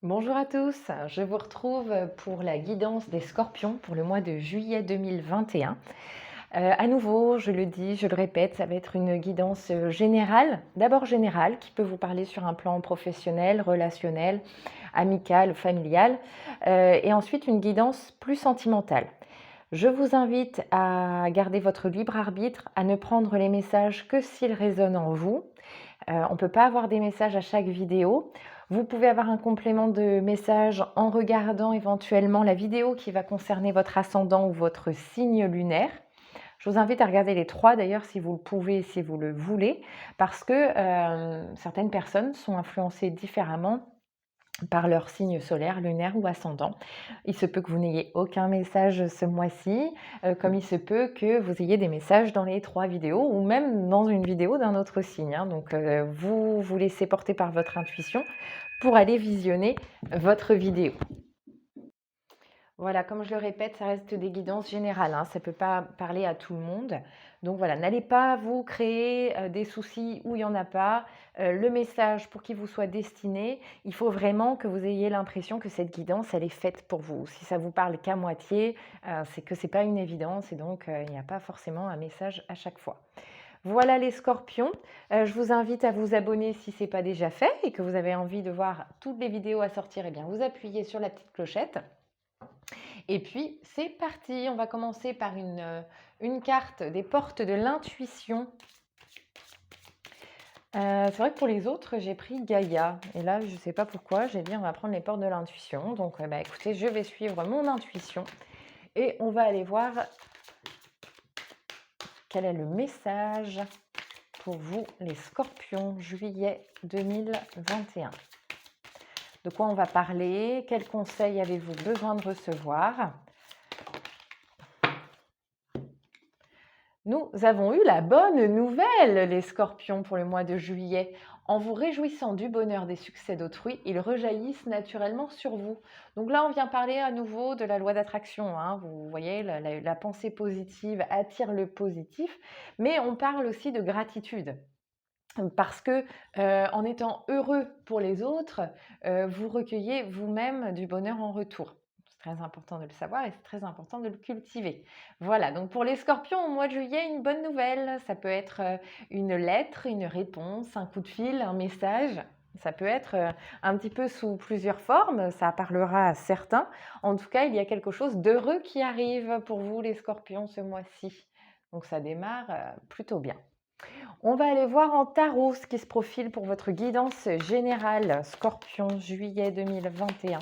Bonjour à tous, je vous retrouve pour la guidance des scorpions pour le mois de juillet 2021. À nouveau, je le dis, je le répète, ça va être une guidance générale, d'abord générale, qui peut vous parler sur un plan professionnel, relationnel, amical, familial, et ensuite une guidance plus sentimentale. Je vous invite à garder votre libre arbitre, à ne prendre les messages que s'ils résonnent en vous. On ne peut pas avoir des messages à chaque vidéo. Vous pouvez avoir un complément de message en regardant éventuellement la vidéo qui va concerner votre ascendant ou votre signe lunaire. Je vous invite à regarder les trois d'ailleurs si vous le pouvez, si vous le voulez, parce que certaines personnes sont influencées différemment par leur signe solaire, lunaire ou ascendant. Il se peut que vous n'ayez aucun message ce mois-ci, comme il se peut que vous ayez des messages dans les 3 vidéos ou même dans une vidéo d'un autre signe, hein. Donc vous vous laissez porter par votre intuition pour aller visionner votre vidéo. Voilà, comme je le répète, ça reste des guidances générales, hein, ça ne peut pas parler à tout le monde. Donc voilà, n'allez pas vous créer des soucis où il n'y en a pas. Le message pour qu'il vous soit destiné, il faut vraiment que vous ayez l'impression que cette guidance, elle est faite pour vous. Si ça vous parle qu'à moitié, c'est que ce n'est pas une évidence et donc il n'y a pas forcément un message à chaque fois. Voilà les scorpions. Je vous invite à vous abonner si ce n'est pas déjà fait et que vous avez envie de voir toutes les vidéos à sortir, eh bien vous appuyez sur la petite clochette. Et puis, c'est parti. On va commencer par une carte des portes de l'intuition. C'est vrai que pour les autres, j'ai pris Gaïa. Et là, je ne sais pas pourquoi, j'ai dit on va prendre les portes de l'intuition. Donc, écoutez, je vais suivre mon intuition. Et on va aller voir quel est le message pour vous, les scorpions, juillet 2021. De quoi on va parler? Quels conseils avez-vous besoin de recevoir? Nous avons eu la bonne nouvelle, les scorpions, pour le mois de juillet. En vous réjouissant du bonheur des succès d'autrui, ils rejaillissent naturellement sur vous. Donc là, on vient parler à nouveau de la loi d'attraction, hein. Vous voyez, la pensée positive attire le positif, mais on parle aussi de gratitude. Parce que en étant heureux pour les autres, vous recueillez vous-même du bonheur en retour. C'est très important de le savoir et c'est très important de le cultiver. Voilà, donc pour les scorpions, au mois de juillet, une bonne nouvelle. Ça peut être une lettre, une réponse, un coup de fil, un message. Ça peut être un petit peu sous plusieurs formes, ça parlera à certains. En tout cas, il y a quelque chose d'heureux qui arrive pour vous, les scorpions, ce mois-ci. Donc ça démarre plutôt bien. On va aller voir en tarot ce qui se profile pour votre guidance générale, Scorpion, juillet 2021.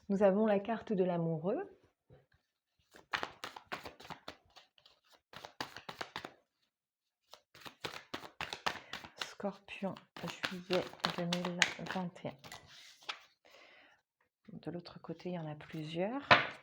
Nous avons la carte de l'amoureux. Scorpion, juillet 2021. De l'autre côté, il y en a plusieurs. Scorpion, juillet 2021.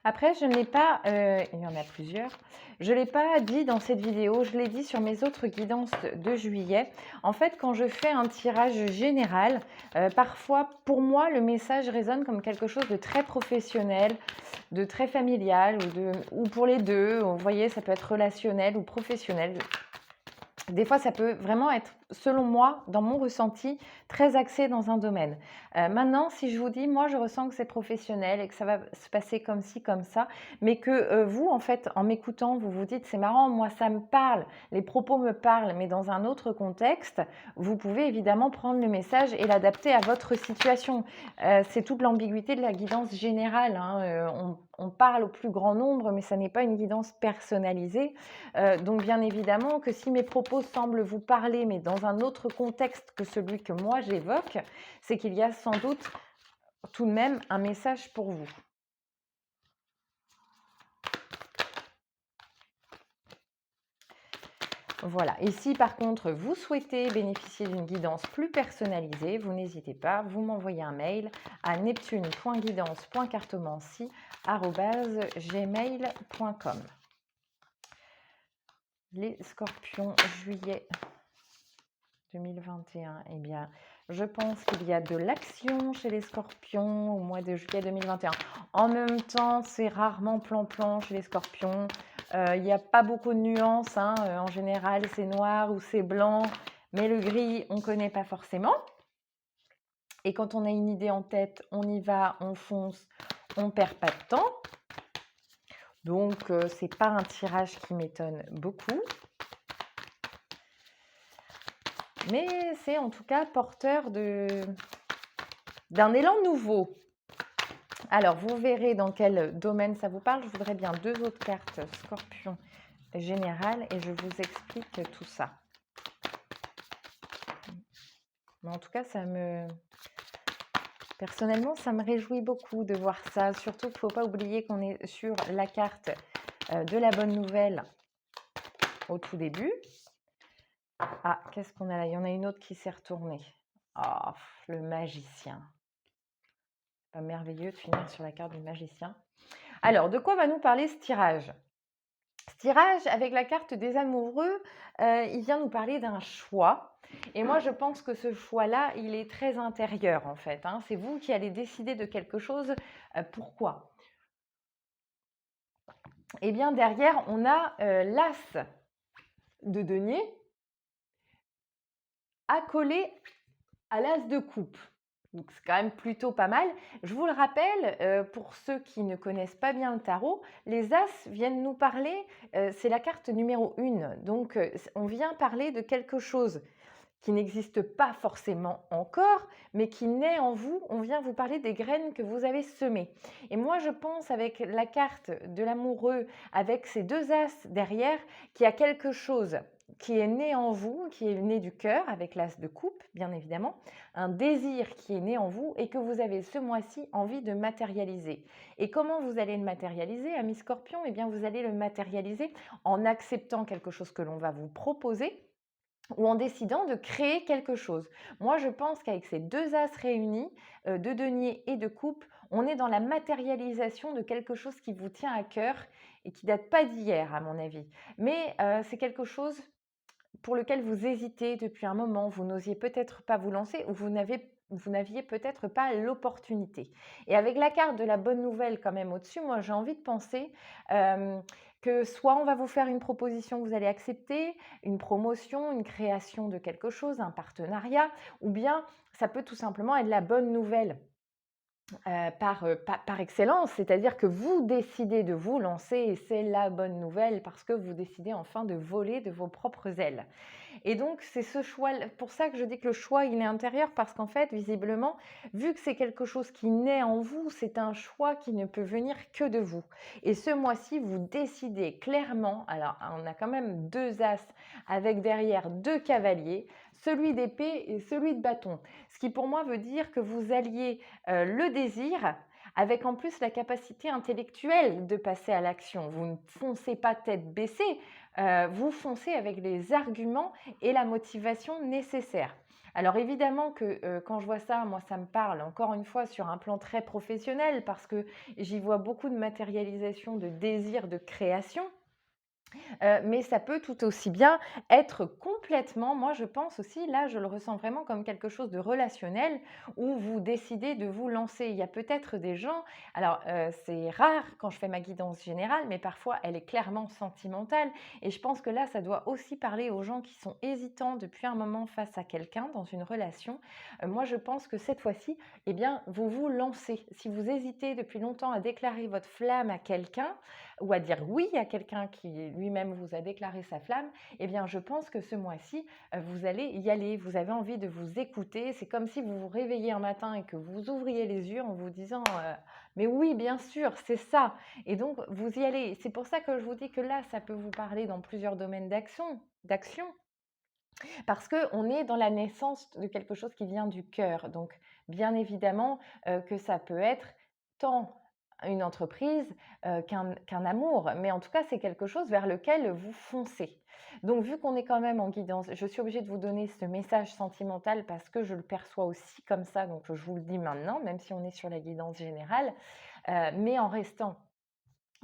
Après, je ne l'ai pas, il y en a plusieurs, je ne l'ai pas dit dans cette vidéo, je l'ai dit sur mes autres guidances de juillet. En fait, quand je fais un tirage général, parfois, pour moi, le message résonne comme quelque chose de très professionnel, de très familial ou pour les deux. Vous voyez, ça peut être relationnel ou professionnel. Des fois, ça peut vraiment être, selon moi, dans mon ressenti, très axé dans un domaine. Maintenant, si je vous dis, moi, je ressens que c'est professionnel et que ça va se passer comme ci, comme ça, mais que vous, en fait, en m'écoutant, vous vous dites, c'est marrant, moi, ça me parle, les propos me parlent, mais dans un autre contexte, vous pouvez évidemment prendre le message et l'adapter à votre situation. C'est toute l'ambiguïté de la guidance générale, hein. on parle au plus grand nombre, mais ça n'est pas une guidance personnalisée. Donc bien évidemment que si mes propos semblent vous parler, mais dans un autre contexte que celui que moi j'évoque, c'est qu'il y a sans doute tout de même un message pour vous. Voilà. Et si par contre vous souhaitez bénéficier d'une guidance plus personnalisée, vous n'hésitez pas, vous m'envoyez un mail à neptune.guidance.cartomancie@gmail.com. Les scorpions, juillet 2021, eh bien, je pense qu'il y a de l'action chez les scorpions au mois de juillet 2021. En même temps, c'est rarement plan-plan chez les scorpions. Il n'y a pas beaucoup de nuances, hein. En général, c'est noir ou c'est blanc, mais le gris, on ne connaît pas forcément. Et quand on a une idée en tête, on y va, on fonce, on ne perd pas de temps. Donc, ce n'est pas un tirage qui m'étonne beaucoup. Mais c'est en tout cas porteur d'un élan nouveau. Alors, vous verrez dans quel domaine ça vous parle. Je voudrais bien 2 autres cartes Scorpion général et je vous explique tout ça. Mais en tout cas, personnellement, ça me réjouit beaucoup de voir ça. Surtout qu'il ne faut pas oublier qu'on est sur la carte de la bonne nouvelle au tout début. Ah, qu'est-ce qu'on a là? Il y en a une autre qui s'est retournée. Oh, le magicien. Pas merveilleux de finir sur la carte du magicien. Alors, de quoi va nous parler ce tirage? Ce tirage, avec la carte des amoureux, il vient nous parler d'un choix. Et moi, je pense que ce choix-là, il est très intérieur, en fait, hein. C'est vous qui allez décider de quelque chose. Pourquoi? Eh bien, derrière, on a l'as de denier accolé à l'as de coupe. Donc, c'est quand même plutôt pas mal. Je vous le rappelle, pour ceux qui ne connaissent pas bien le tarot, les as viennent nous parler, c'est la carte numéro 1. Donc, on vient parler de quelque chose qui n'existe pas forcément encore, mais qui naît en vous. On vient vous parler des graines que vous avez semées. Et moi, je pense avec la carte de l'amoureux, avec ces 2 as derrière, qu'il y a quelque chose qui est né en vous, qui est né du cœur, avec l'as de coupe, bien évidemment, un désir qui est né en vous et que vous avez ce mois-ci envie de matérialiser. Et comment vous allez le matérialiser, ami Scorpion? Eh bien, vous allez le matérialiser en acceptant quelque chose que l'on va vous proposer ou en décidant de créer quelque chose. Moi, je pense qu'avec ces 2 as réunis, de denier et de coupe, on est dans la matérialisation de quelque chose qui vous tient à cœur et qui date pas d'hier, à mon avis. Mais c'est quelque chose pour lequel vous hésitez depuis un moment, vous n'osiez peut-être pas vous lancer ou vous n'aviez peut-être pas l'opportunité. Et avec la carte de la bonne nouvelle quand même au-dessus, moi j'ai envie de penser que soit on va vous faire une proposition que vous allez accepter, une promotion, une création de quelque chose, un partenariat, ou bien ça peut tout simplement être la bonne nouvelle. Par excellence, c'est-à-dire que vous décidez de vous lancer et c'est la bonne nouvelle parce que vous décidez enfin de voler de vos propres ailes. Et donc, c'est ce choix, pour ça que je dis que le choix, il est intérieur, parce qu'en fait, visiblement, vu que c'est quelque chose qui naît en vous, c'est un choix qui ne peut venir que de vous. Et ce mois-ci, vous décidez clairement, alors on a quand même 2 as avec derrière 2 cavaliers, celui d'épée et celui de bâton. Ce qui pour moi veut dire que vous alliez le désir avec en plus la capacité intellectuelle de passer à l'action. Vous ne foncez pas tête baissée, vous foncez avec les arguments et la motivation nécessaire. Alors évidemment que quand je vois ça, moi ça me parle encore une fois sur un plan très professionnel parce que j'y vois beaucoup de matérialisation, de désir, de création. Mais ça peut tout aussi bien être complètement, moi je pense aussi, là je le ressens vraiment comme quelque chose de relationnel où vous décidez de vous lancer. Il y a peut-être des gens, alors c'est rare quand je fais ma guidance générale, mais parfois elle est clairement sentimentale et je pense que là ça doit aussi parler aux gens qui sont hésitants depuis un moment face à quelqu'un dans une relation. Moi je pense que cette fois-ci, eh bien vous vous lancez. Si vous hésitez depuis longtemps à déclarer votre flamme à quelqu'un, ou à dire oui à quelqu'un qui lui-même vous a déclaré sa flamme, eh bien je pense que ce mois-ci, vous allez y aller, vous avez envie de vous écouter. C'est comme si vous vous réveillez un matin et que vous ouvriez les yeux en vous disant Mais oui, bien sûr, c'est ça. Et donc, vous y allez. C'est pour ça que je vous dis que là, ça peut vous parler dans plusieurs domaines d'action, parce qu'on est dans la naissance de quelque chose qui vient du cœur. Donc, bien évidemment que ça peut être tant une entreprise qu'un amour, mais en tout cas, c'est quelque chose vers lequel vous foncez. Donc, vu qu'on est quand même en guidance, je suis obligée de vous donner ce message sentimental parce que je le perçois aussi comme ça, donc je vous le dis maintenant, même si on est sur la guidance générale, mais en restant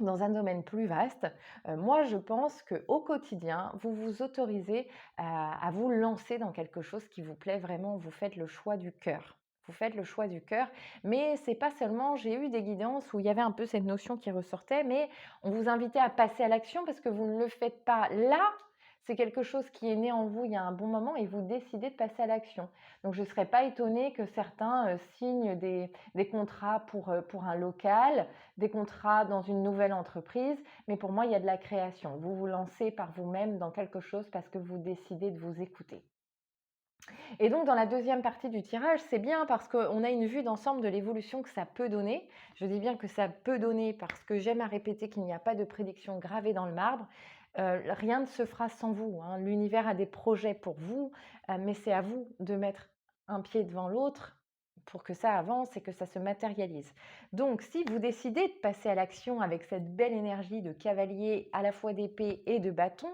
dans un domaine plus vaste, moi je pense qu'au quotidien, vous vous autorisez à vous lancer dans quelque chose qui vous plaît vraiment. Vous faites le choix du cœur. Vous faites le choix du cœur, mais c'est pas seulement, j'ai eu des guidances où il y avait un peu cette notion qui ressortait, mais on vous invitait à passer à l'action parce que vous ne le faites pas là. C'est quelque chose qui est né en vous il y a un bon moment et vous décidez de passer à l'action. Donc je ne serais pas étonnée que certains signent des contrats pour un local, des contrats dans une nouvelle entreprise, mais pour moi, il y a de la création. Vous vous lancez par vous-même dans quelque chose parce que vous décidez de vous écouter. Et donc, dans la deuxième partie du tirage, c'est bien parce qu'on a une vue d'ensemble de l'évolution que ça peut donner. Je dis bien que ça peut donner parce que j'aime à répéter qu'il n'y a pas de prédiction gravée dans le marbre. Rien ne se fera sans vous, hein. L'univers a des projets pour vous, mais c'est à vous de mettre un pied devant l'autre pour que ça avance et que ça se matérialise. Donc, si vous décidez de passer à l'action avec cette belle énergie de cavalier à la fois d'épée et de bâton,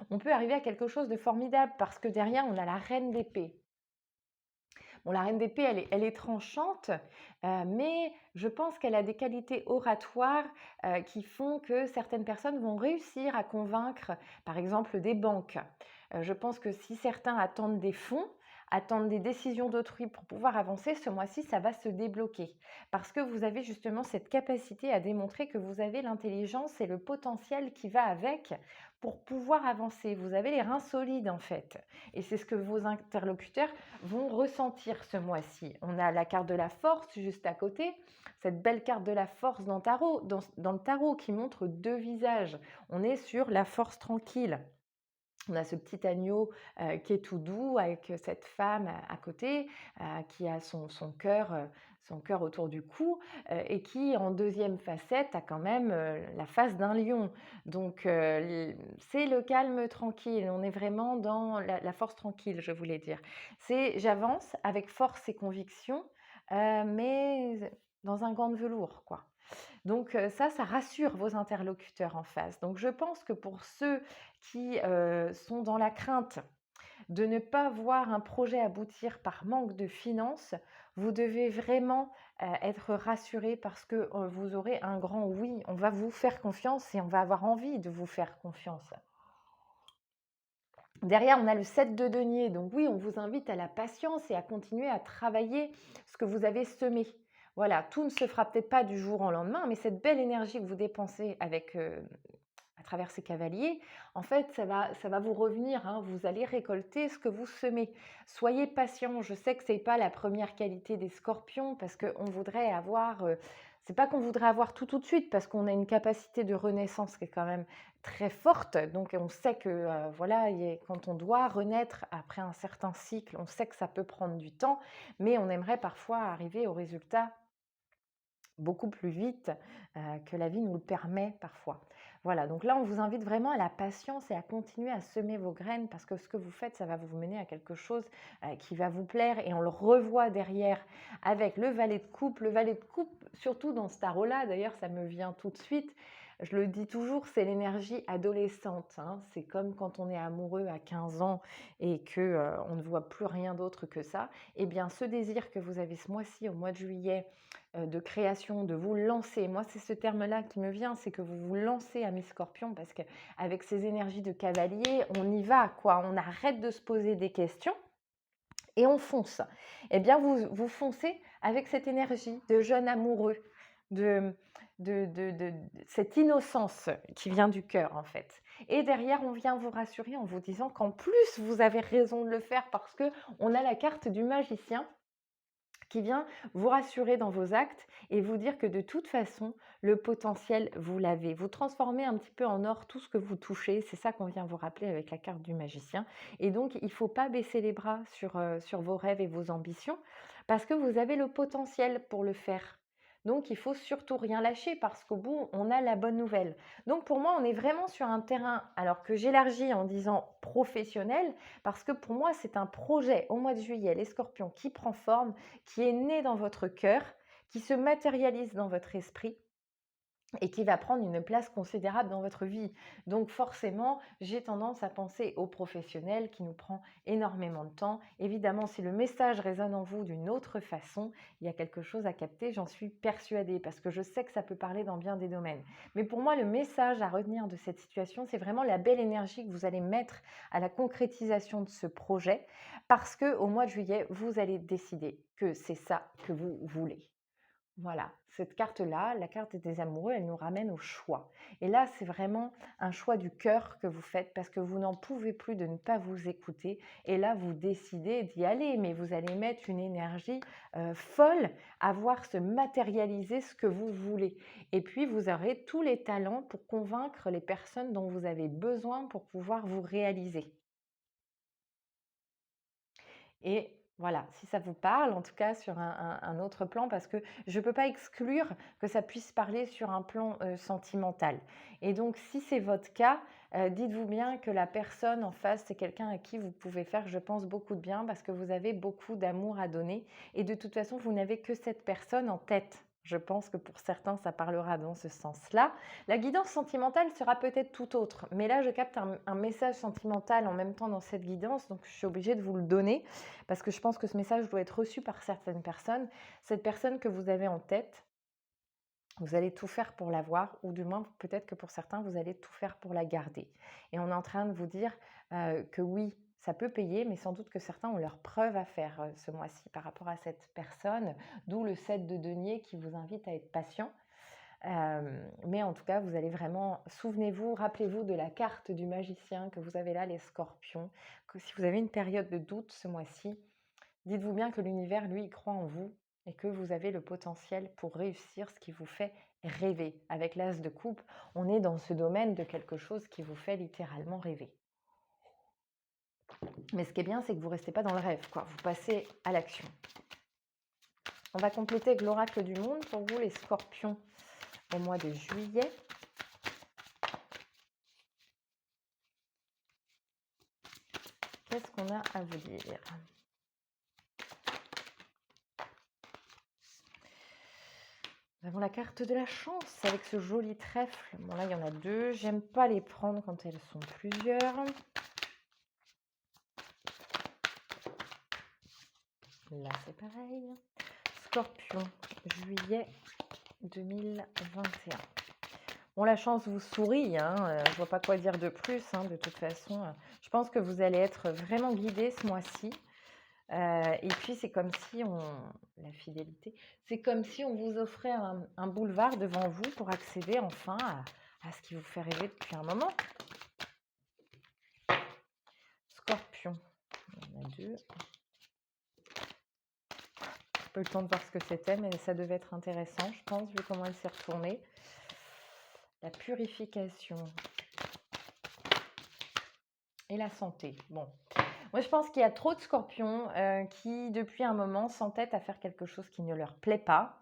on peut arriver à quelque chose de formidable parce que derrière, on a la reine d'épée. Bon, la reine d'épée, elle est tranchante, mais je pense qu'elle a des qualités oratoires qui font que certaines personnes vont réussir à convaincre, par exemple, des banques. Je pense que si certains attendent des fonds, attendent des décisions d'autrui pour pouvoir avancer, ce mois-ci, ça va se débloquer. Parce que vous avez justement cette capacité à démontrer que vous avez l'intelligence et le potentiel qui va avec pour pouvoir avancer. Vous avez les reins solides en fait. Et c'est ce que vos interlocuteurs vont ressentir ce mois-ci. On a la carte de la force juste à côté, cette belle carte de la force dans le tarot qui montre deux visages. On est sur la force tranquille. On a ce petit agneau qui est tout doux avec cette femme à côté qui a son cœur autour du cou et qui, en deuxième facette, a quand même la face d'un lion. Donc, c'est le calme tranquille. On est vraiment dans la force tranquille, je voulais dire. C'est j'avance avec force et conviction, mais dans un gant de velours, quoi. Donc ça rassure vos interlocuteurs en face. Donc je pense que pour ceux qui sont dans la crainte de ne pas voir un projet aboutir par manque de finances, vous devez vraiment être rassurés parce que vous aurez un grand oui. On va vous faire confiance et on va avoir envie de vous faire confiance. Derrière, on a le 7 de denier. Donc oui, on vous invite à la patience et à continuer à travailler ce que vous avez semé. Voilà, tout ne se fera peut-être pas du jour au lendemain, mais cette belle énergie que vous dépensez à travers ces cavaliers, en fait, ça va vous revenir, hein. Vous allez récolter ce que vous semez. Soyez patient. Je sais que ce n'est pas la première qualité des scorpions parce qu'on voudrait avoir... c'est pas qu'on voudrait avoir tout de suite parce qu'on a une capacité de renaissance qui est quand même très forte. Donc on sait que voilà, quand on doit renaître après un certain cycle, on sait que ça peut prendre du temps, mais on aimerait parfois arriver au résultat beaucoup plus vite que la vie nous le permet parfois. Voilà, donc là, on vous invite vraiment à la patience et à continuer à semer vos graines parce que ce que vous faites, ça va vous mener à quelque chose qui va vous plaire et on le revoit derrière avec le valet de coupe. Le valet de coupe, surtout dans ce tarot-là, d'ailleurs, ça me vient tout de suite. Je le dis toujours, c'est l'énergie adolescente, hein. C'est comme quand on est amoureux à 15 ans et que on ne voit plus rien d'autre que ça. Eh bien, ce désir que vous avez ce mois-ci, au mois de juillet, de création, de vous lancer. Moi, c'est ce terme-là qui me vient, c'est que vous vous lancez à mi-scorpion parce qu'avec ces énergies de cavalier, on y va, quoi. On arrête de se poser des questions et on fonce. Eh bien, vous foncez avec cette énergie de jeune amoureux, de cette innocence qui vient du cœur, en fait. Et derrière, on vient vous rassurer en vous disant qu'en plus, vous avez raison de le faire parce qu'on a la carte du magicien qui vient vous rassurer dans vos actes et vous dire que de toute façon, le potentiel, vous l'avez. Vous transformez un petit peu en or tout ce que vous touchez. C'est ça qu'on vient vous rappeler avec la carte du magicien. Et donc, il ne faut pas baisser les bras sur vos rêves et vos ambitions parce que vous avez le potentiel pour le faire. Donc, il faut surtout rien lâcher parce qu'au bout, on a la bonne nouvelle. Donc, pour moi, on est vraiment sur un terrain, alors que j'élargis en disant professionnel, parce que pour moi, c'est un projet au mois de juillet, les scorpions, qui prend forme, qui est né dans votre cœur, qui se matérialise dans votre esprit et qui va prendre une place considérable dans votre vie. Donc forcément, j'ai tendance à penser au professionnel qui nous prend énormément de temps. Évidemment, si le message résonne en vous d'une autre façon, il y a quelque chose à capter, j'en suis persuadée, parce que je sais que ça peut parler dans bien des domaines. Mais pour moi, le message à retenir de cette situation, c'est vraiment la belle énergie que vous allez mettre à la concrétisation de ce projet, parce qu'au mois de juillet, vous allez décider que c'est ça que vous voulez. Voilà, cette carte-là, la carte des amoureux, elle nous ramène au choix. Et là, c'est vraiment un choix du cœur que vous faites parce que vous n'en pouvez plus de ne pas vous écouter. Et là, vous décidez d'y aller, mais vous allez mettre une énergie folle à voir se matérialiser ce que vous voulez. Et puis, vous aurez tous les talents pour convaincre les personnes dont vous avez besoin pour pouvoir vous réaliser. Et voilà, si ça vous parle, en tout cas sur un autre plan, parce que je ne peux pas exclure que ça puisse parler sur un plan sentimental. Et donc, si c'est votre cas, dites-vous bien que la personne en face, c'est quelqu'un à qui vous pouvez faire, je pense, beaucoup de bien parce que vous avez beaucoup d'amour à donner. Et de toute façon, vous n'avez que cette personne en tête. Je pense que pour certains, ça parlera dans ce sens-là. La guidance sentimentale sera peut-être tout autre, mais là, je capte un message sentimental en même temps dans cette guidance, donc je suis obligée de vous le donner parce que je pense que ce message doit être reçu par certaines personnes. Cette personne que vous avez en tête, vous allez tout faire pour l'avoir, ou du moins peut-être que pour certains, vous allez tout faire pour la garder. Et on est en train de vous dire que oui, ça peut payer, mais sans doute que certains ont leur preuve à faire ce mois-ci par rapport à cette personne, d'où le 7 de denier qui vous invite à être patient. Mais en tout cas, vous allez vraiment, souvenez-vous, rappelez-vous de la carte du magicien que vous avez là, les scorpions, que si vous avez une période de doute ce mois-ci, dites-vous bien que l'univers, lui, il croit en vous et que vous avez le potentiel pour réussir ce qui vous fait rêver. Avec l'as de coupe, on est dans ce domaine de quelque chose qui vous fait littéralement rêver. Mais ce qui est bien, c'est que vous ne restez pas dans le rêve, quoi. Vous passez à l'action. On va compléter avec l'oracle du monde pour vous, les scorpions, au mois de juillet. Qu'est-ce qu'on a à vous dire? Nous avons la carte de la chance avec ce joli trèfle. Bon, là, il y en a deux. J'aime pas les prendre quand elles sont plusieurs. Là, c'est pareil. Scorpion, juillet 2021. Bon, la chance vous sourit, hein. Je vois pas quoi dire de plus, hein, de toute façon. Je pense que vous allez être vraiment guidé ce mois-ci. Et puis, c'est comme si la fidélité, c'est comme si on vous offrait un boulevard devant vous pour accéder enfin à ce qui vous fait rêver depuis un moment. Scorpion, il y en a deux. Pas eu le temps de voir ce que c'était, mais ça devait être intéressant, je pense, vu comment elle s'est retournée. La purification et la santé. Bon, moi je pense qu'il y a trop de scorpions qui, depuis un moment, s'entêtent à faire quelque chose qui ne leur plaît pas.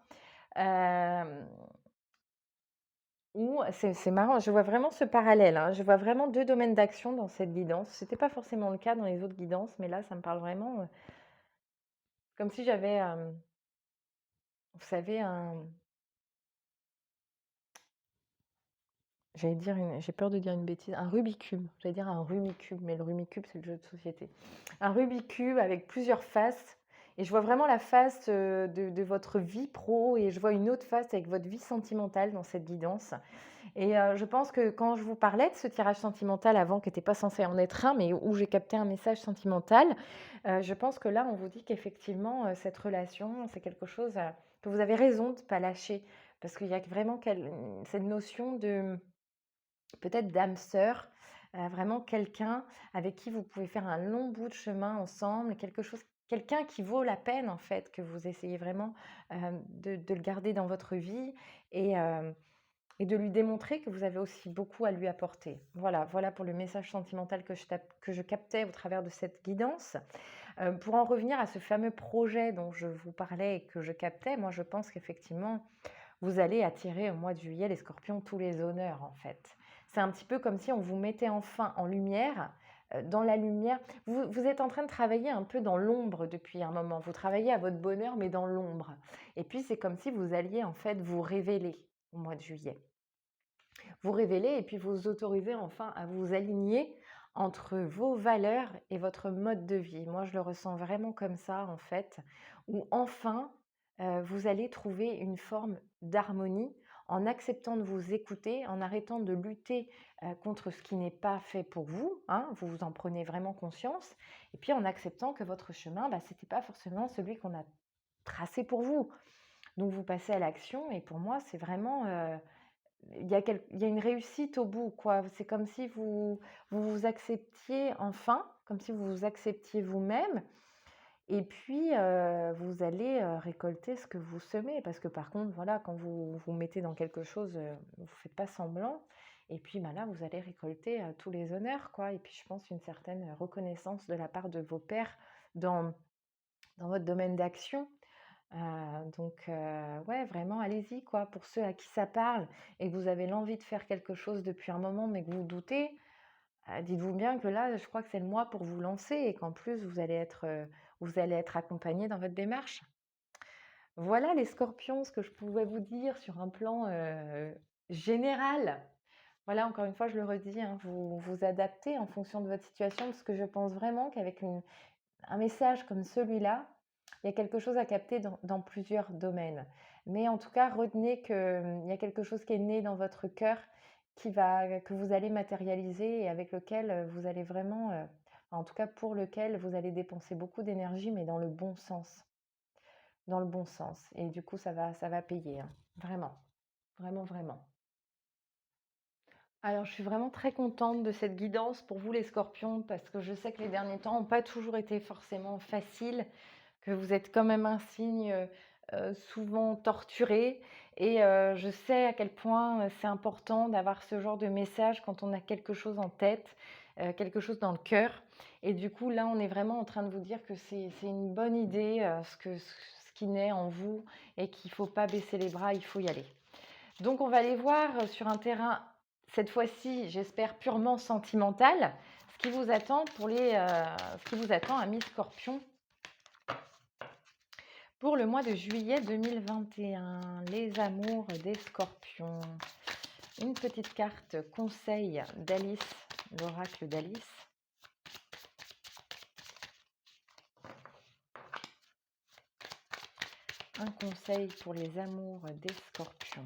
Ou c'est marrant, je vois vraiment ce parallèle, hein. Je vois vraiment deux domaines d'action dans cette guidance. Ce n'était pas forcément le cas dans les autres guidances, mais là, ça me parle vraiment comme si j'avais, vous savez, j'ai peur de dire une bêtise, un Rubik's. J'allais dire un Rumicube, mais le Rumicube, c'est le jeu de société. Un Rubik's avec plusieurs faces. Et je vois vraiment la face de votre vie pro et je vois une autre face avec votre vie sentimentale dans cette guidance. Et je pense que quand je vous parlais de ce tirage sentimental avant, qui n'était pas censé en être un, mais où j'ai capté un message sentimental, je pense que là, on vous dit qu'effectivement, cette relation, c'est quelque chose que vous avez raison de ne pas lâcher. Parce qu'il y a vraiment cette notion de peut-être d'âme sœur, vraiment quelqu'un avec qui vous pouvez faire un long bout de chemin ensemble, quelqu'un qui vaut la peine en fait, que vous essayez vraiment de le garder dans votre vie et, euh, et de lui démontrer que vous avez aussi beaucoup à lui apporter. Voilà pour le message sentimental que je captais au travers de cette guidance. Pour en revenir à ce fameux projet dont je vous parlais et que je captais, moi je pense qu'effectivement, vous allez attirer au mois de juillet les scorpions tous les honneurs en fait. C'est un petit peu comme si on vous mettait enfin en lumière, dans la lumière. Vous êtes en train de travailler un peu dans l'ombre depuis un moment. Vous travaillez à votre bonheur mais dans l'ombre. Et puis c'est comme si vous alliez en fait vous révéler au mois de juillet. Vous révéler et puis vous autoriser enfin à vous aligner entre vos valeurs et votre mode de vie. Moi, je le ressens vraiment comme ça, en fait, où enfin, vous allez trouver une forme d'harmonie en acceptant de vous écouter, en arrêtant de lutter contre ce qui n'est pas fait pour vous, hein, vous vous en prenez vraiment conscience, et puis en acceptant que votre chemin, bah, ce n'était pas forcément celui qu'on a tracé pour vous. Donc vous passez à l'action, et pour moi, c'est vraiment il y a une réussite au bout, quoi. C'est comme si vous acceptiez enfin, comme si vous vous acceptiez vous-même et puis, vous allez, récolter ce que vous semez. Parce que par contre, voilà, quand vous vous mettez dans quelque chose, vous ne faites pas semblant et puis, bah, là, vous allez récolter, tous les honneurs, quoi et puis je pense une certaine reconnaissance de la part de vos pairs dans votre domaine d'action. Ouais, vraiment, allez-y, quoi. Pour ceux à qui ça parle et que vous avez l'envie de faire quelque chose depuis un moment, mais que vous doutez, dites-vous bien que là, je crois que c'est le mois pour vous lancer et qu'en plus, vous allez être accompagné dans votre démarche. Voilà les scorpions, ce que je pouvais vous dire sur un plan général. Voilà, encore une fois, je le redis, hein, vous vous adaptez en fonction de votre situation, parce que je pense vraiment qu'avec un message comme celui-là, il y a quelque chose à capter dans plusieurs domaines. Mais en tout cas, retenez qu'il y a quelque chose qui est né dans votre cœur que vous allez matérialiser et avec lequel vous allez vraiment, en tout cas pour lequel vous allez dépenser beaucoup d'énergie, mais dans le bon sens. Dans le bon sens. Et du coup, ça va payer, hein. Vraiment, vraiment, vraiment. Alors, je suis vraiment très contente de cette guidance pour vous, les scorpions, parce que je sais que les derniers temps n'ont pas toujours été forcément faciles, que vous êtes quand même un signe souvent torturé. Et je sais à quel point c'est important d'avoir ce genre de message quand on a quelque chose en tête, quelque chose dans le cœur. Et du coup, là, on est vraiment en train de vous dire que c'est une bonne idée, ce qui naît en vous, et qu'il ne faut pas baisser les bras, il faut y aller. Donc, on va aller voir sur un terrain, cette fois-ci, j'espère, purement sentimental, ce qui vous attend ce qui vous attend, amis Scorpion, pour le mois de juillet 2021. Les amours des Scorpions. Une petite carte conseil d'Alice, l'oracle d'Alice. Un conseil pour les amours des Scorpions.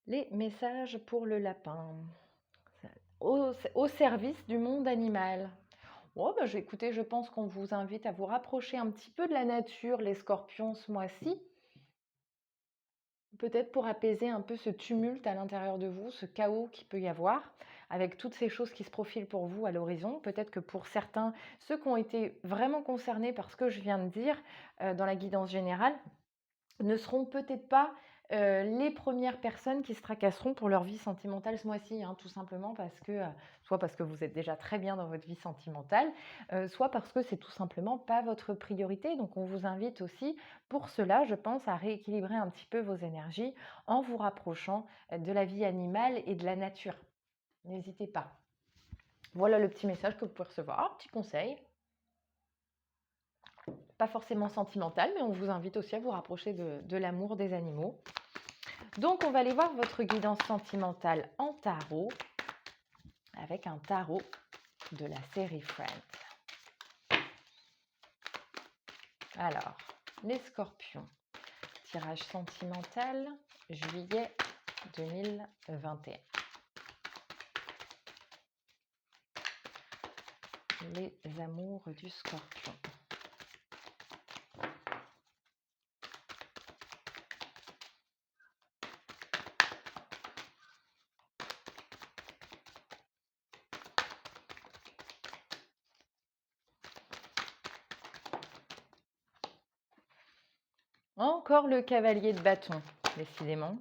Les messages pour le lapin. Au service du monde animal. Oh, bah, écoutez, je pense qu'on vous invite à vous rapprocher un petit peu de la nature, les scorpions, ce mois-ci. Peut-être pour apaiser un peu ce tumulte à l'intérieur de vous, ce chaos qu'il peut y avoir, avec toutes ces choses qui se profilent pour vous à l'horizon. Peut-être que pour certains, ceux qui ont été vraiment concernés par ce que je viens de dire dans la guidance générale, ne seront peut-être pas les premières personnes qui se tracasseront pour leur vie sentimentale ce mois-ci, hein, tout simplement parce que, soit parce que vous êtes déjà très bien dans votre vie sentimentale, soit parce que c'est tout simplement pas votre priorité. Donc on vous invite aussi pour cela, je pense, à rééquilibrer un petit peu vos énergies en vous rapprochant de la vie animale et de la nature. N'hésitez pas. Voilà le petit message que vous pouvez recevoir, petit conseil. Pas forcément sentimental, mais on vous invite aussi à vous rapprocher de l'amour des animaux. Donc, on va aller voir votre guidance sentimentale en tarot avec un tarot de la série Friends. Alors, les scorpions, tirage sentimental, juillet 2021. Les amours du scorpion. Encore le cavalier de bâton, décidément.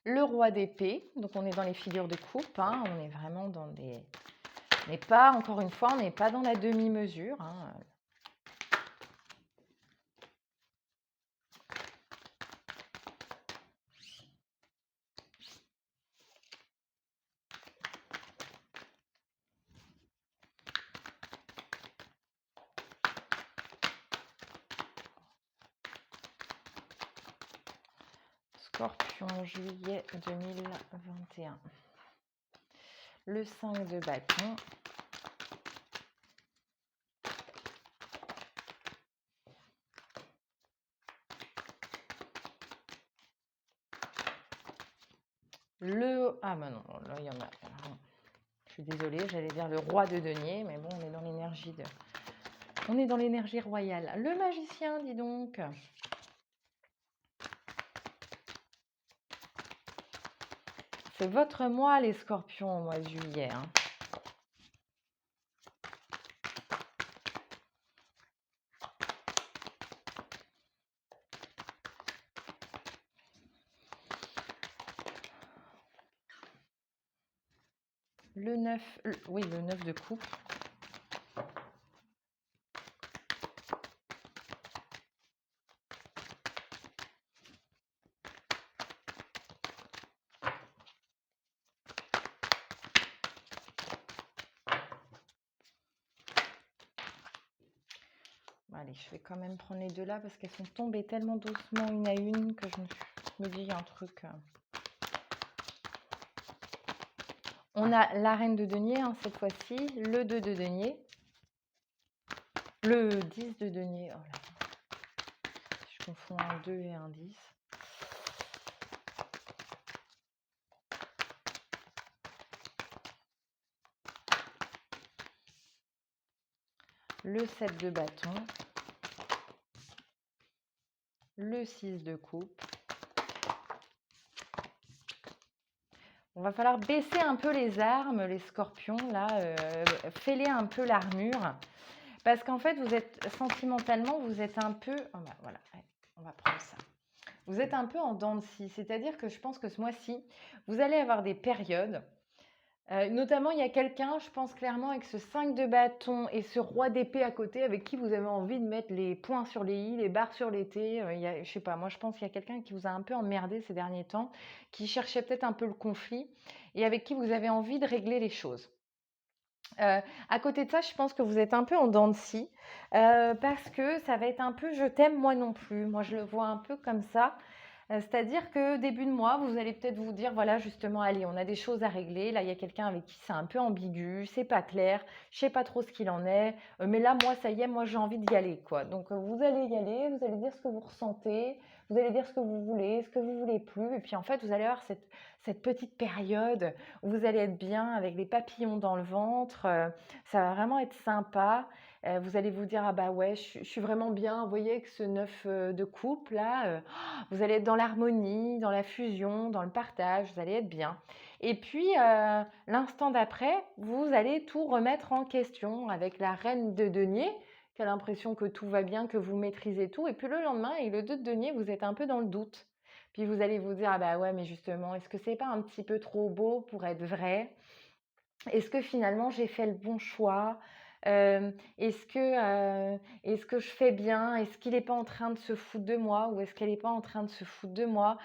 Le roi d'épée, donc on est dans les figures de coupe, hein, on est vraiment dans des... On n'est pas, encore une fois, on n'est pas dans la demi-mesure, hein. Scorpion, juillet 2021. Le 5 de bâton. Ah bah non, là il y en a... Je suis désolée, j'allais dire le roi de denier, mais bon, on est dans l'énergie de... On est dans l'énergie royale. Le magicien, dis donc. C'est votre mois, les scorpions, au mois de juillet, hein. Le 9, oui, le 9 de coupe. Bon, allez, je vais quand même prendre les deux là parce qu'elles sont tombées tellement doucement une à une que je me dis il y a un truc. On a la reine de denier, hein, cette fois-ci, le 2 de denier, le 10 de denier. Oh là, je confonds un 2 et un 10. Le 7 de bâton, le 6 de coupe. On va falloir baisser un peu les armes, les scorpions, là, fêler un peu l'armure. Parce qu'en fait, vous êtes sentimentalement, vous êtes un peu... Oh bah, voilà, on va prendre ça. Vous êtes un peu en dents de scie, c'est-à-dire que je pense que ce mois-ci, vous allez avoir des périodes. Notamment, il y a quelqu'un, je pense clairement, avec ce 5 de bâton et ce roi d'épée à côté, avec qui vous avez envie de mettre les points sur les i, les barres sur les t. Je sais pas, moi je pense qu'il y a quelqu'un qui vous a un peu emmerdé ces derniers temps, qui cherchait peut-être un peu le conflit, et avec qui vous avez envie de régler les choses. À côté de ça, je pense que vous êtes un peu en dents de scie, parce que ça va être un peu je t'aime moi non plus. Moi, je le vois un peu comme ça. C'est-à-dire que début de mois, vous allez peut-être vous dire, voilà, justement, allez, on a des choses à régler. Là, il y a quelqu'un avec qui c'est un peu ambigu, c'est pas clair, je sais pas trop ce qu'il en est. Mais là, moi, ça y est, moi, j'ai envie d'y aller, quoi. Donc, vous allez y aller, vous allez dire ce que vous ressentez, vous allez dire ce que vous voulez, ce que vous voulez plus. Et puis, en fait, vous allez avoir cette petite période où vous allez être bien avec les papillons dans le ventre. Ça va vraiment être sympa. Vous allez vous dire, ah bah ouais, je suis vraiment bien. Vous voyez, avec ce 9 de coupe, là, vous allez être dans l'harmonie, dans la fusion, dans le partage, vous allez être bien. Et puis, l'instant d'après, vous allez tout remettre en question avec la reine de denier, qui a l'impression que tout va bien, que vous maîtrisez tout. Et puis le lendemain, avec le 2 de denier, vous êtes un peu dans le doute. Puis vous allez vous dire, ah bah ouais, mais justement, est-ce que c'est pas un petit peu trop beau pour être vrai? Est-ce que finalement j'ai fait le bon choix? Est-ce que je fais bien? Est-ce qu'il n'est pas en train de se foutre de moi ou est-ce qu'elle n'est pas en train de se foutre de moi?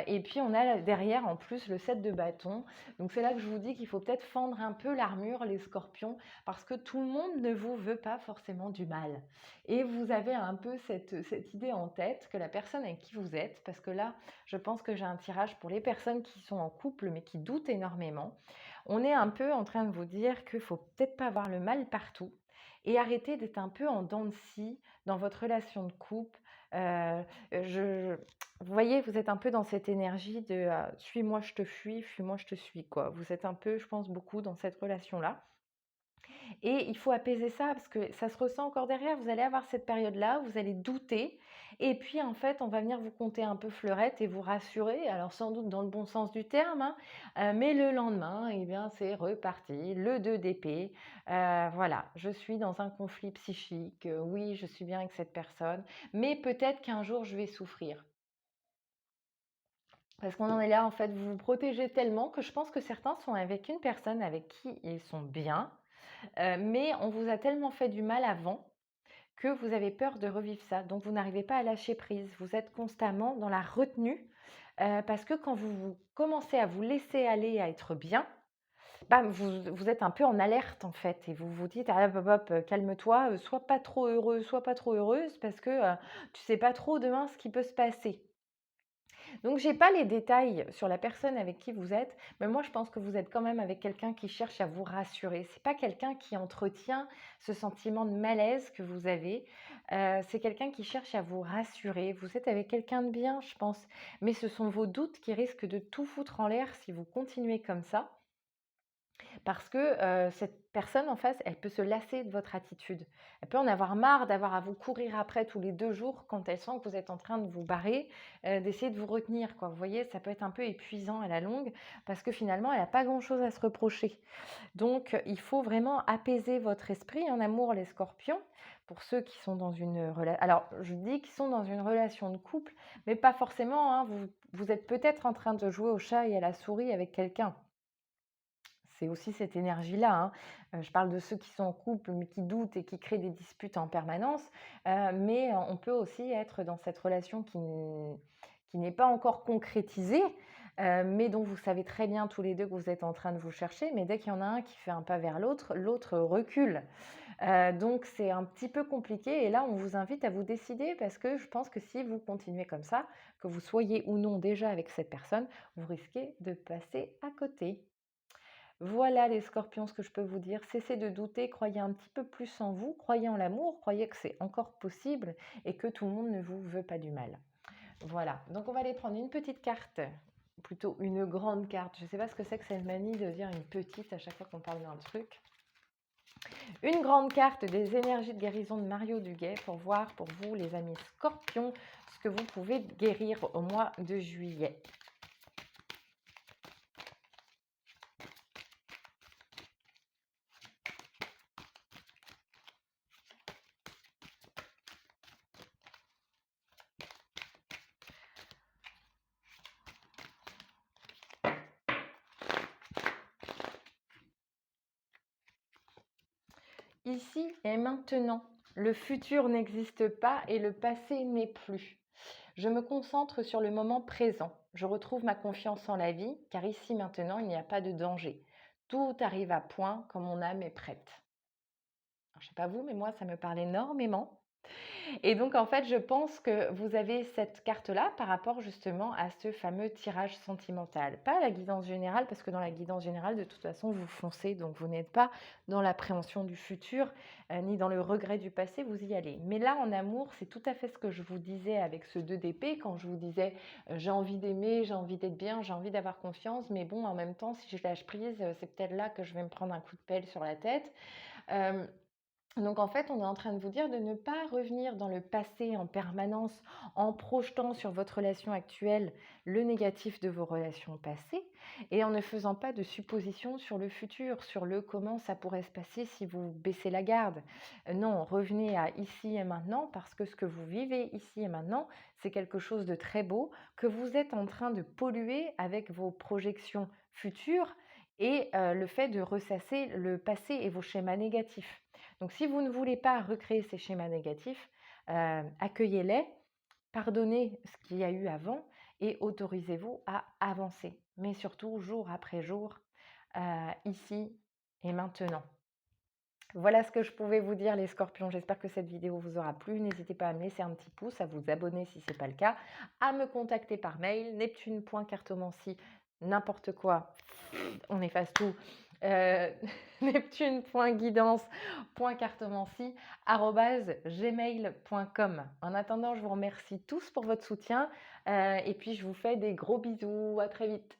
Et puis on a derrière en plus le 7 de bâton. Donc c'est là que je vous dis qu'il faut peut-être fendre un peu l'armure, les scorpions, parce que tout le monde ne vous veut pas forcément du mal. Et vous avez un peu cette idée en tête que la personne avec qui vous êtes, parce que là, je pense que j'ai un tirage pour les personnes qui sont en couple mais qui doutent énormément. On est un peu en train de vous dire qu'il faut peut-être pas voir le mal partout et arrêter d'être un peu en dents de scie dans votre relation de couple. Vous voyez, vous êtes un peu dans cette énergie de suis-moi, je te fuis-moi, je te suis, quoi. Vous êtes un peu, je pense, beaucoup dans cette relation-là. Et il faut apaiser ça parce que ça se ressent encore derrière. Vous allez avoir cette période-là, vous allez douter. Et puis, en fait, on va venir vous compter un peu fleurette et vous rassurer. Alors, sans doute dans le bon sens du terme, hein, mais le lendemain, eh bien, c'est reparti. Le 2 d'épée. Voilà, je suis dans un conflit psychique. Oui, je suis bien avec cette personne. Mais peut-être qu'un jour, je vais souffrir. Parce qu'on en est là, en fait, vous vous protégez tellement que je pense que certains sont avec une personne avec qui ils sont bien, mais on vous a tellement fait du mal avant que vous avez peur de revivre ça. Donc vous n'arrivez pas à lâcher prise. Vous êtes constamment dans la retenue, parce que quand vous commencez à vous laisser aller, à être bien, bah, vous êtes un peu en alerte, en fait, et vous vous dites: «Ah hop, hop, hop, calme-toi, sois pas trop heureux, sois pas trop heureuse parce que, tu sais pas trop demain ce qui peut se passer». Donc j'ai pas les détails sur la personne avec qui vous êtes, mais moi je pense que vous êtes quand même avec quelqu'un qui cherche à vous rassurer. C'est pas quelqu'un qui entretient ce sentiment de malaise que vous avez, c'est quelqu'un qui cherche à vous rassurer. Vous êtes avec quelqu'un de bien, je pense, mais ce sont vos doutes qui risquent de tout foutre en l'air si vous continuez comme ça. Parce que, cette personne en face, elle peut se lasser de votre attitude. Elle peut en avoir marre d'avoir à vous courir après tous les 2 jours quand elle sent que vous êtes en train de vous barrer, d'essayer de vous retenir, quoi. Vous voyez? Ça peut être un peu épuisant à la longue parce que finalement, elle a pas grand-chose à se reprocher. Donc, il faut vraiment apaiser votre esprit en amour, les scorpions. Pour ceux qui sont dans une relation, alors je dis qu'ils sont dans une relation de couple, mais pas forcément, hein. Vous êtes peut-être en train de jouer au chat et à la souris avec quelqu'un. C'est aussi cette énergie-là, hein. Je parle de ceux qui sont en couple, mais qui doutent et qui créent des disputes en permanence, mais on peut aussi être dans cette relation qui n'est pas encore concrétisée, mais dont vous savez très bien tous les 2 que vous êtes en train de vous chercher, mais dès qu'il y en a un qui fait un pas vers l'autre, l'autre recule. Donc c'est un petit peu compliqué et là, on vous invite à vous décider parce que je pense que si vous continuez comme ça, que vous soyez ou non déjà avec cette personne, vous risquez de passer à côté. Voilà les scorpions, ce que je peux vous dire. Cessez de douter, croyez un petit peu plus en vous, croyez en l'amour, croyez que c'est encore possible et que tout le monde ne vous veut pas du mal. Voilà, donc on va aller prendre une petite carte, plutôt une grande carte. Je ne sais pas ce que c'est que cette manie de dire une petite à chaque fois qu'on parle d'un truc. Une grande carte des énergies de guérison de Mario Duguay pour voir pour vous, les amis scorpions, ce que vous pouvez guérir au mois de juillet. Ici et maintenant, le futur n'existe pas et le passé n'est plus. Je me concentre sur le moment présent. Je retrouve ma confiance en la vie, car ici maintenant, il n'y a pas de danger. Tout arrive à point quand mon âme est prête. Alors, je ne sais pas vous, mais moi, ça me parle énormément. Et donc, en fait, je pense que vous avez cette carte-là par rapport justement à ce fameux tirage sentimental. Pas la guidance générale, parce que dans la guidance générale, de toute façon, vous foncez, donc vous n'êtes pas dans l'appréhension du futur, ni dans le regret du passé, vous y allez. Mais là, en amour, c'est tout à fait ce que je vous disais avec ce 2 d'épée, quand je vous disais, j'ai envie d'aimer, j'ai envie d'être bien, j'ai envie d'avoir confiance, mais bon, en même temps, si je lâche prise, c'est peut-être là que je vais me prendre un coup de pelle sur la tête. Euh, donc en fait, on est en train de vous dire de ne pas revenir dans le passé en permanence en projetant sur votre relation actuelle le négatif de vos relations passées et en ne faisant pas de suppositions sur le futur, sur le comment ça pourrait se passer si vous baissez la garde. Non, revenez à ici et maintenant parce que ce que vous vivez ici et maintenant, c'est quelque chose de très beau que vous êtes en train de polluer avec vos projections futures et le fait de ressasser le passé et vos schémas négatifs. Donc si vous ne voulez pas recréer ces schémas négatifs, accueillez-les, pardonnez ce qu'il y a eu avant et autorisez-vous à avancer. Mais surtout jour après jour, ici et maintenant. Voilà ce que je pouvais vous dire les scorpions. J'espère que cette vidéo vous aura plu. N'hésitez pas à me laisser un petit pouce, à vous abonner si ce n'est pas le cas, à me contacter par mail, neptune.cartomancie, n'importe quoi, on efface tout, euh, neptune.guidance.cartomancie@gmail.com. En attendant, je vous remercie tous pour votre soutien et puis je vous fais des gros bisous. À très vite.